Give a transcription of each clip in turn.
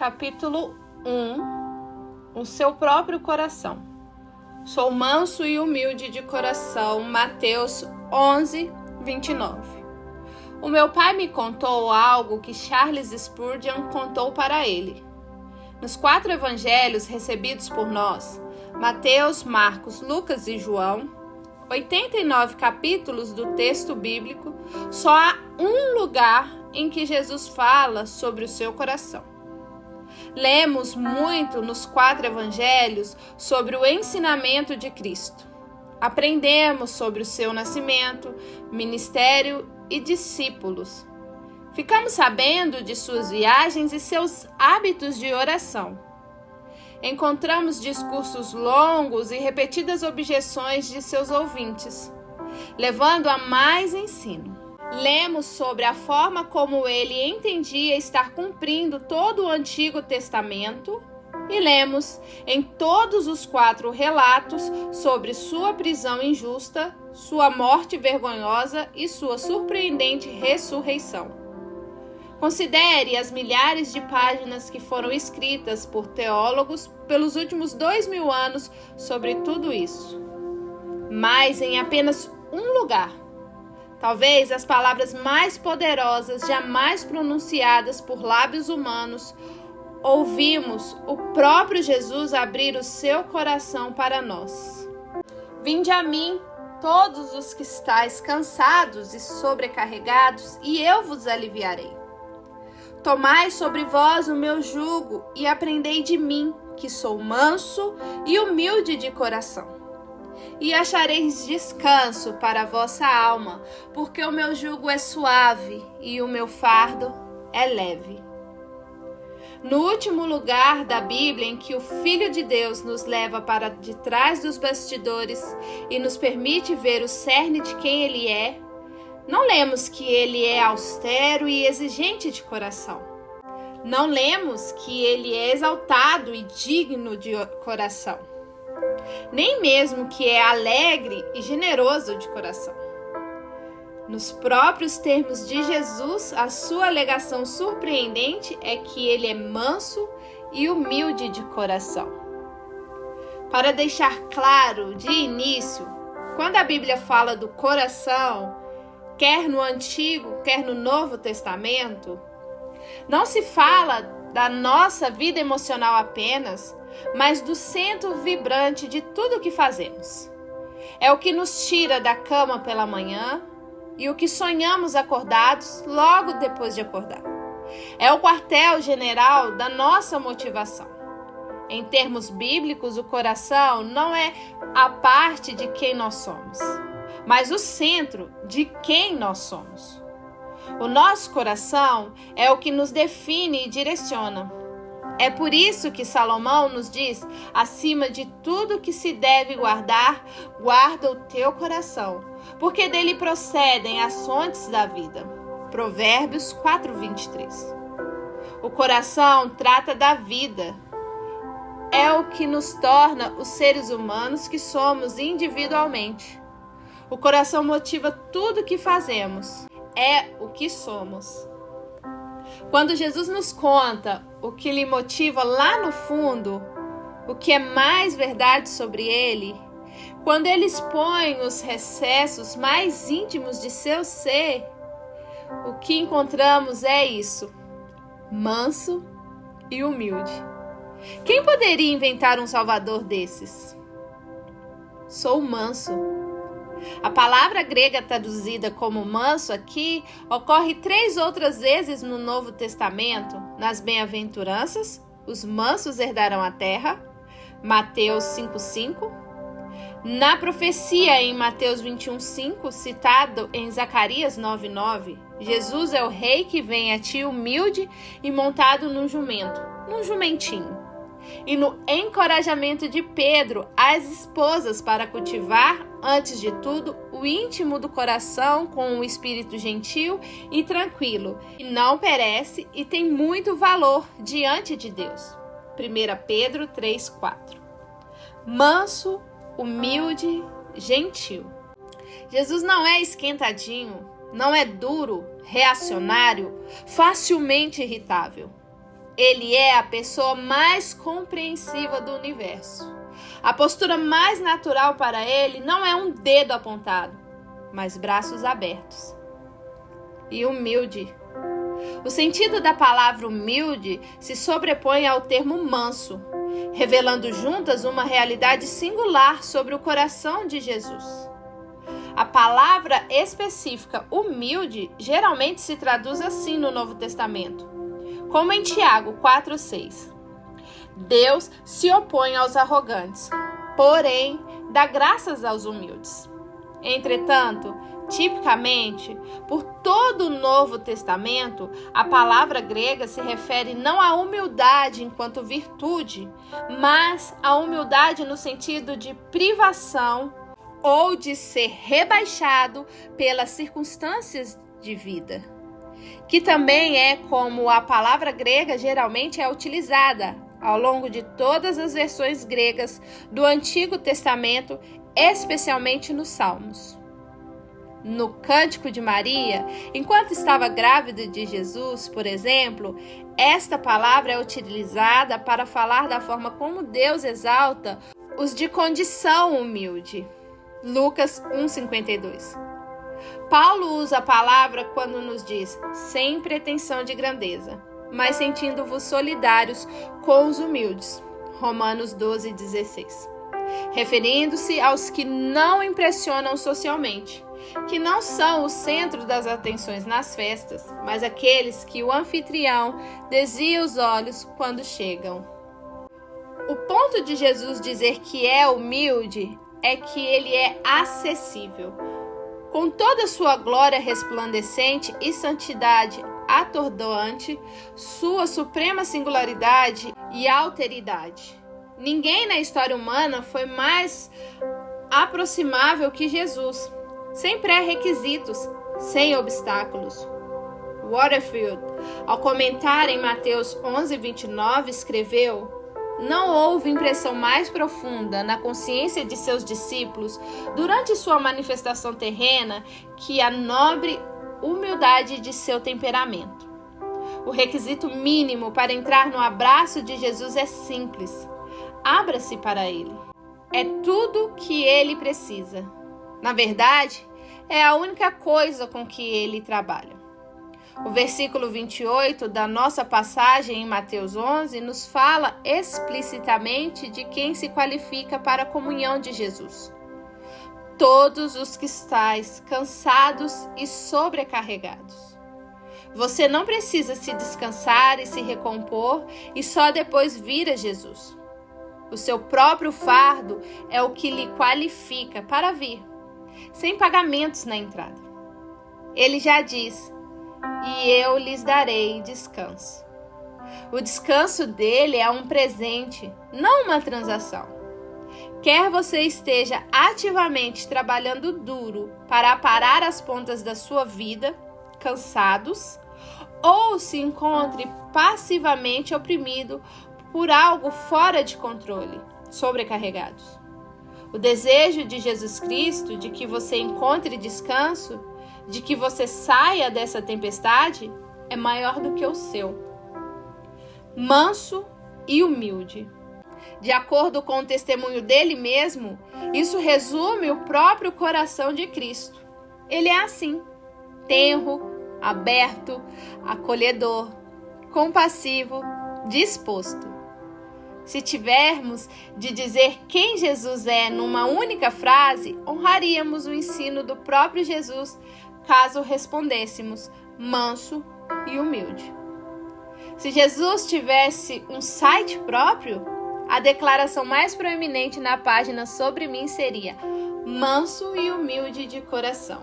capítulo 1, o seu próprio coração. Sou manso e humilde de coração, Mateus 11, 29. O meu pai me contou algo que Charles Spurgeon contou para ele. Nos 4 evangelhos recebidos por nós, Mateus, Marcos, Lucas e João, 89 capítulos do texto bíblico, só há um lugar em que Jesus fala sobre o seu coração. Lemos muito nos 4 evangelhos sobre o ensinamento de Cristo. Aprendemos sobre o seu nascimento, ministério e discípulos. Ficamos sabendo de suas viagens e seus hábitos de oração. Encontramos discursos longos e repetidas objeções de seus ouvintes, levando a mais ensino. Lemos sobre a forma como ele entendia estar cumprindo todo o Antigo Testamento e lemos em todos os 4 relatos sobre sua prisão injusta, sua morte vergonhosa e sua surpreendente ressurreição. Considere as milhares de páginas que foram escritas por teólogos pelos últimos 2000 anos sobre tudo isso. Mas em apenas um lugar, talvez as palavras mais poderosas jamais pronunciadas por lábios humanos, ouvimos o próprio Jesus abrir o seu coração para nós. Vinde a mim, todos os que estáis cansados e sobrecarregados, e eu vos aliviarei. Tomai sobre vós o meu jugo e aprendei de mim, que sou manso e humilde de coração. E achareis descanso para a vossa alma, porque o meu jugo é suave e o meu fardo é leve. No último lugar da Bíblia em que o Filho de Deus nos leva para de trás dos bastidores e nos permite ver o cerne de quem Ele é, não lemos que Ele é austero e exigente de coração. Não lemos que Ele é exaltado e digno de coração. Nem mesmo que é alegre e generoso de coração. Nos próprios termos de Jesus, a sua alegação surpreendente é que ele é manso e humilde de coração. Para deixar claro de início, quando a Bíblia fala do coração, quer no Antigo, quer no Novo Testamento, não se fala da nossa vida emocional apenas, mas do centro vibrante de tudo o que fazemos. É o que nos tira da cama pela manhã e o que sonhamos acordados logo depois de acordar. É o quartel-general da nossa motivação. Em termos bíblicos, o coração não é a parte de quem nós somos, mas o centro de quem nós somos. O nosso coração é o que nos define e direciona. É por isso que Salomão nos diz, acima de tudo que se deve guardar, guarda o teu coração, porque dele procedem as fontes da vida. Provérbios 4:23. O coração trata da vida. É o que nos torna os seres humanos que somos individualmente. O coração motiva tudo que fazemos. É o que somos. Quando Jesus nos conta o que lhe motiva lá no fundo, o que é mais verdade sobre ele, quando ele expõe os recessos mais íntimos de seu ser, o que encontramos é isso: manso e humilde. Quem poderia inventar um salvador desses? Sou manso. A palavra grega traduzida como manso aqui ocorre 3 outras vezes no Novo Testamento, nas bem-aventuranças, os mansos herdarão a terra, Mateus 5:5, na profecia em Mateus 21:5, citado em Zacarias 9:9, Jesus é o rei que vem a ti humilde e montado num jumento, num jumentinho. E no encorajamento de Pedro às esposas para cultivar, antes de tudo, o íntimo do coração com um espírito gentil e tranquilo, que não perece e tem muito valor diante de Deus. 1 Pedro 3:4. Manso, humilde, gentil. Jesus não é esquentadinho, não é duro, reacionário, facilmente irritável. Ele é a pessoa mais compreensiva do universo. A postura mais natural para ele não é um dedo apontado, mas braços abertos. E humilde. O sentido da palavra humilde se sobrepõe ao termo manso, revelando juntas uma realidade singular sobre o coração de Jesus. A palavra específica humilde geralmente se traduz assim no Novo Testamento, como em Tiago 4,6. Deus se opõe aos arrogantes, porém dá graças aos humildes. Entretanto, tipicamente, por todo o Novo Testamento, a palavra grega se refere não à humildade enquanto virtude, mas à humildade no sentido de privação ou de ser rebaixado pelas circunstâncias de vida, que também é como a palavra grega geralmente é utilizada ao longo de todas as versões gregas do Antigo Testamento, especialmente nos Salmos. No Cântico de Maria, enquanto estava grávida de Jesus, por exemplo, esta palavra é utilizada para falar da forma como Deus exalta os de condição humilde. Lucas 1,52. Paulo usa a palavra quando nos diz, sem pretensão de grandeza, mas sentindo-vos solidários com os humildes. Romanos 12,16. Referindo-se aos que não impressionam socialmente, que não são o centro das atenções nas festas, mas aqueles que o anfitrião desvia os olhos quando chegam. O ponto de Jesus dizer que é humilde é que ele é acessível. Com toda sua glória resplandecente e santidade atordoante, sua suprema singularidade e alteridade. Ninguém na história humana foi mais aproximável que Jesus, sem pré-requisitos, sem obstáculos. Waterfield, ao comentar em Mateus 11:29, escreveu: não houve impressão mais profunda na consciência de seus discípulos durante sua manifestação terrena que a nobre humildade de seu temperamento. O requisito mínimo para entrar no abraço de Jesus é simples: abra-se para ele. É tudo que ele precisa. Na verdade, é a única coisa com que ele trabalha. O versículo 28 da nossa passagem em Mateus 11 nos fala explicitamente de quem se qualifica para a comunhão de Jesus. Todos os que estáis cansados e sobrecarregados. Você não precisa se descansar e se recompor e só depois vir a Jesus. O seu próprio fardo é o que lhe qualifica para vir, sem pagamentos na entrada. Ele já diz: e eu lhes darei descanso. O descanso dele é um presente, não uma transação. Quer você esteja ativamente trabalhando duro para aparar as pontas da sua vida, cansados, ou se encontre passivamente oprimido por algo fora de controle, sobrecarregados. O desejo de Jesus Cristo de que você encontre descanso, de que você saia dessa tempestade, é maior do que o seu. Manso e humilde. De acordo com o testemunho dele mesmo, isso resume o próprio coração de Cristo. Ele é assim, tenro, aberto, acolhedor, compassivo, disposto. Se tivermos de dizer quem Jesus é numa única frase, honraríamos o ensino do próprio Jesus, caso respondêssemos manso e humilde. Se Jesus tivesse um site próprio, a declaração mais proeminente na página sobre mim seria manso e humilde de coração.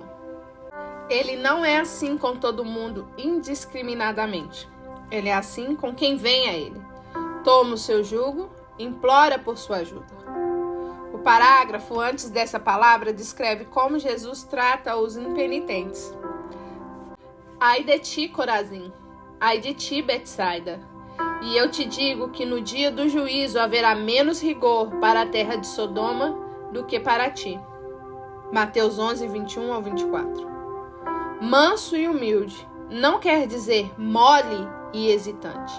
Ele não é assim com todo mundo indiscriminadamente. Ele é assim com quem vem a ele. Toma o seu jugo, implora por sua ajuda. O parágrafo antes dessa palavra descreve como Jesus trata os impenitentes. Ai de ti, Corazim! Ai de ti, Betsaida! E eu te digo que no dia do juízo haverá menos rigor para a terra de Sodoma do que para ti. Mateus 11:21-24. Manso e humilde não quer dizer mole e hesitante.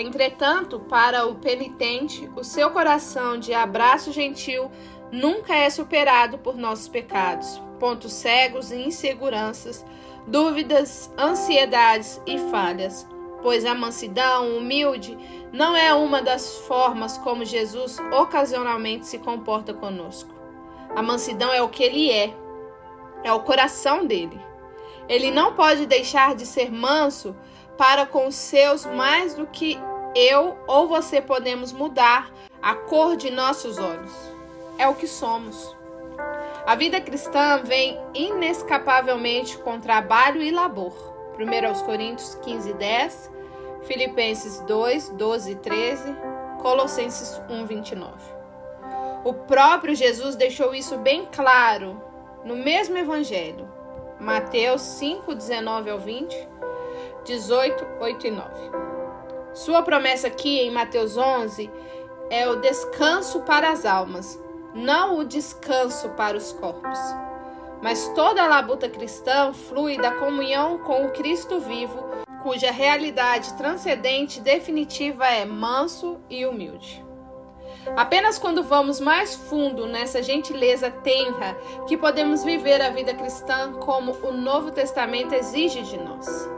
Entretanto, para o penitente, o seu coração de abraço gentil nunca é superado por nossos pecados, pontos cegos e inseguranças, dúvidas, ansiedades e falhas. Pois a mansidão humilde não é uma das formas como Jesus ocasionalmente se comporta conosco. A mansidão é o que ele é o coração dele. Ele não pode deixar de ser manso para com os seus mais do que eu ou você podemos mudar a cor de nossos olhos. É o que somos. A vida cristã vem inescapavelmente com trabalho e labor. 1 Coríntios 15:10, Filipenses 2:12-13, Colossenses 1:29. O próprio Jesus deixou isso bem claro no mesmo evangelho. Mateus 5:19-20, 18, 8 e 9. Sua promessa aqui em Mateus 11 é o descanso para as almas, não o descanso para os corpos. Mas toda a labuta cristã flui da comunhão com o Cristo vivo, cuja realidade transcendente e definitiva é manso e humilde. Apenas quando vamos mais fundo nessa gentileza tenra que podemos viver a vida cristã como o Novo Testamento exige de nós.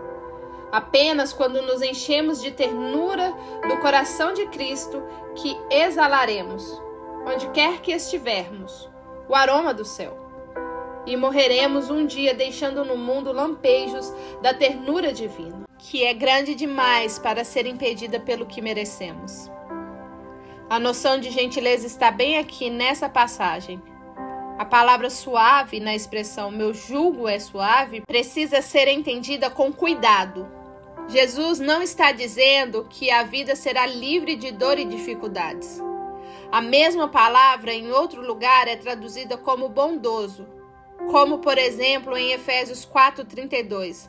Apenas quando nos enchemos de ternura do coração de Cristo que exalaremos, onde quer que estivermos, o aroma do céu. E morreremos um dia deixando no mundo lampejos da ternura divina, que é grande demais para ser impedida pelo que merecemos. A noção de gentileza está bem aqui nessa passagem. A palavra suave, na expressão meu jugo é suave, precisa ser entendida com cuidado. Jesus não está dizendo que a vida será livre de dor e dificuldades. A mesma palavra, em outro lugar, é traduzida como bondoso, como, por exemplo, em Efésios 4:32.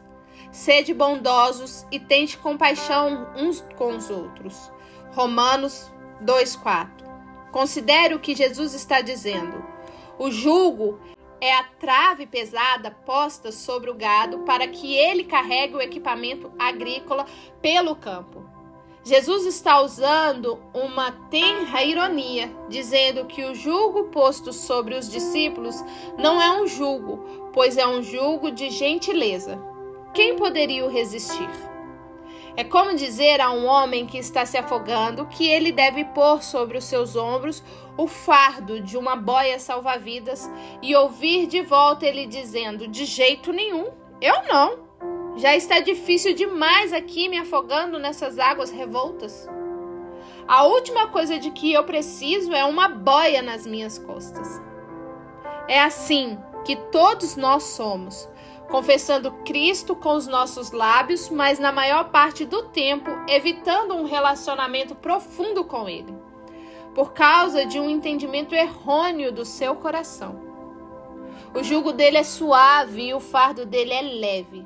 Sede bondosos e tende compaixão uns com os outros. Romanos 2:4. Considere o que Jesus está dizendo. O jugo é a trave pesada posta sobre o gado para que ele carregue o equipamento agrícola pelo campo. Jesus está usando uma tenra ironia, dizendo que o jugo posto sobre os discípulos não é um jugo, pois é um jugo de gentileza. Quem poderia o resistir? É como dizer a um homem que está se afogando que ele deve pôr sobre os seus ombros o fardo de uma boia salva-vidas e ouvir de volta ele dizendo: de jeito nenhum, eu não. Já está difícil demais aqui me afogando nessas águas revoltas. A última coisa de que eu preciso é uma boia nas minhas costas. É assim que todos nós somos, confessando Cristo com os nossos lábios, mas na maior parte do tempo evitando um relacionamento profundo com Ele, por causa de um entendimento errôneo do seu coração. O jugo dele é suave e o fardo dele é leve.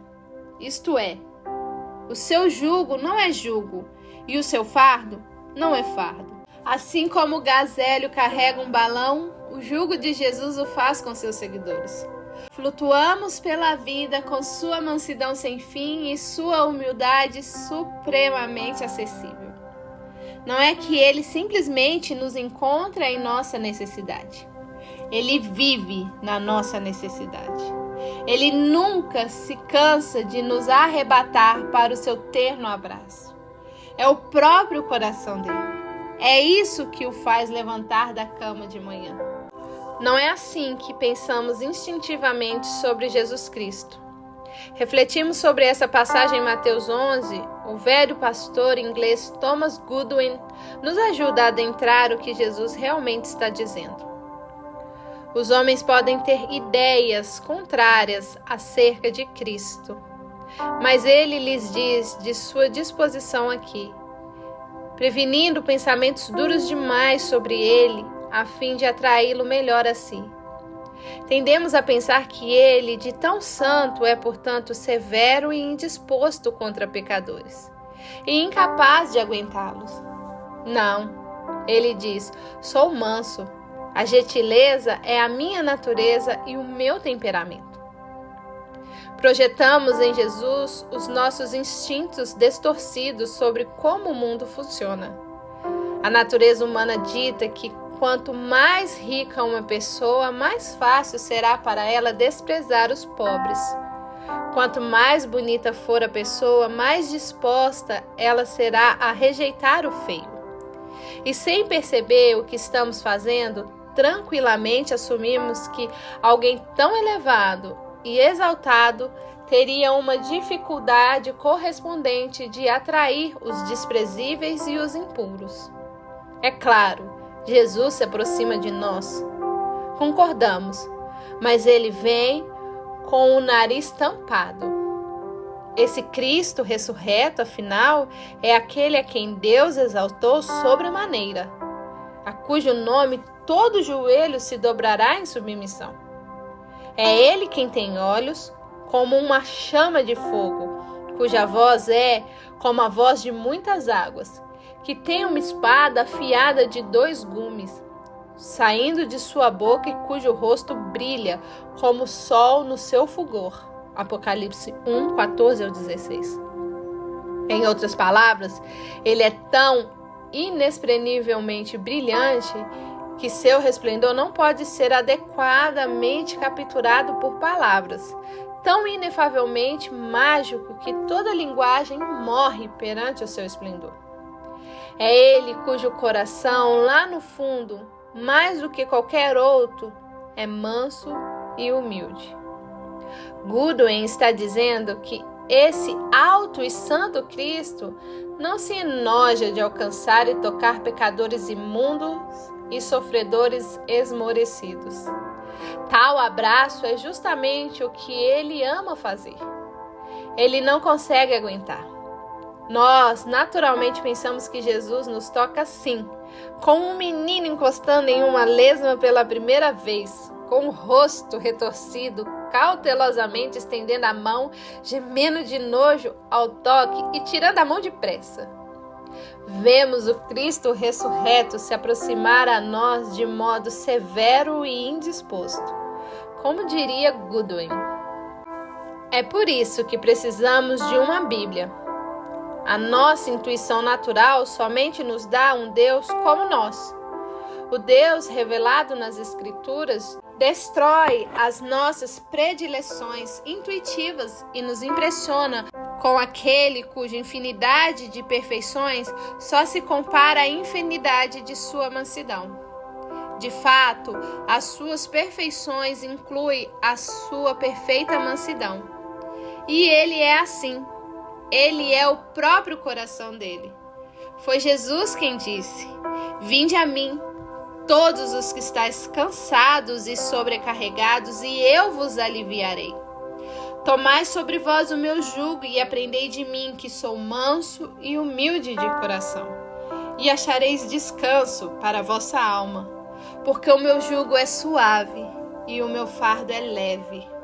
Isto é, o seu jugo não é jugo e o seu fardo não é fardo. Assim como o gazélio carrega um balão, o jugo de Jesus o faz com seus seguidores. Flutuamos pela vida com sua mansidão sem fim e sua humildade supremamente acessível. Não é que ele simplesmente nos encontra em nossa necessidade. Ele vive na nossa necessidade. Ele nunca se cansa de nos arrebatar para o seu terno abraço. É o próprio coração dele. É isso que o faz levantar da cama de manhã. Não é assim que pensamos instintivamente sobre Jesus Cristo. Refletimos sobre essa passagem em Mateus 11, o velho pastor inglês Thomas Goodwin nos ajuda a adentrar o que Jesus realmente está dizendo. Os homens podem ter ideias contrárias acerca de Cristo, mas ele lhes diz de sua disposição aqui, prevenindo pensamentos duros demais sobre ele, a fim de atraí-lo melhor a si. Tendemos a pensar que ele, de tão santo, é, portanto, severo e indisposto contra pecadores, e incapaz de aguentá-los. Não, ele diz, sou manso. A gentileza é a minha natureza e o meu temperamento. projetamos em Jesus os nossos instintos distorcidos sobre como o mundo funciona. A natureza humana dita que quanto mais rica uma pessoa, mais fácil será para ela desprezar os pobres. Quanto mais bonita for a pessoa, mais disposta ela será a rejeitar o feio. E sem perceber o que estamos fazendo, tranquilamente assumimos que alguém tão elevado e exaltado teria uma dificuldade correspondente de atrair os desprezíveis e os impuros. É claro, Jesus se aproxima de nós. Concordamos, mas ele vem com o nariz tampado. Esse Cristo ressurreto, afinal, é aquele a quem Deus exaltou sobremaneira, a cujo nome todo joelho se dobrará em submissão. É ele quem tem olhos como uma chama de fogo, cuja voz é como a voz de muitas águas, que tem uma espada afiada de 2 gumes, saindo de sua boca e cujo rosto brilha como o sol no seu fulgor. Apocalipse 1, 14 ao 16. Em outras palavras, ele é tão inexprimivelmente brilhante que seu resplendor não pode ser adequadamente capturado por palavras, tão inefavelmente mágico que toda linguagem morre perante o seu esplendor. É ele cujo coração, lá no fundo, mais do que qualquer outro, é manso e humilde. Goodwin está dizendo que esse alto e santo Cristo não se enoja de alcançar e tocar pecadores imundos e sofredores esmorecidos. Tal abraço é justamente o que ele ama fazer. Ele não consegue aguentar. Nós, naturalmente, pensamos que Jesus nos toca assim, como um menino encostando em uma lesma pela primeira vez, com o rosto retorcido, cautelosamente estendendo a mão, gemendo de nojo ao toque e tirando a mão depressa. Vemos o Cristo ressurreto se aproximar a nós de modo severo e indisposto, como diria Goodwin. É por isso que precisamos de uma Bíblia. A nossa intuição natural somente nos dá um Deus como nós. O Deus revelado nas Escrituras destrói as nossas predileções intuitivas e nos impressiona com aquele cuja infinidade de perfeições só se compara à infinidade de sua mansidão. De fato, as suas perfeições incluem a sua perfeita mansidão. E ele é assim. Ele é o próprio coração dele. Foi Jesus quem disse: "Vinde a mim, todos os que estáis cansados e sobrecarregados, e eu vos aliviarei. Tomai sobre vós o meu jugo e aprendei de mim, que sou manso e humilde de coração, e achareis descanso para a vossa alma, porque o meu jugo é suave e o meu fardo é leve."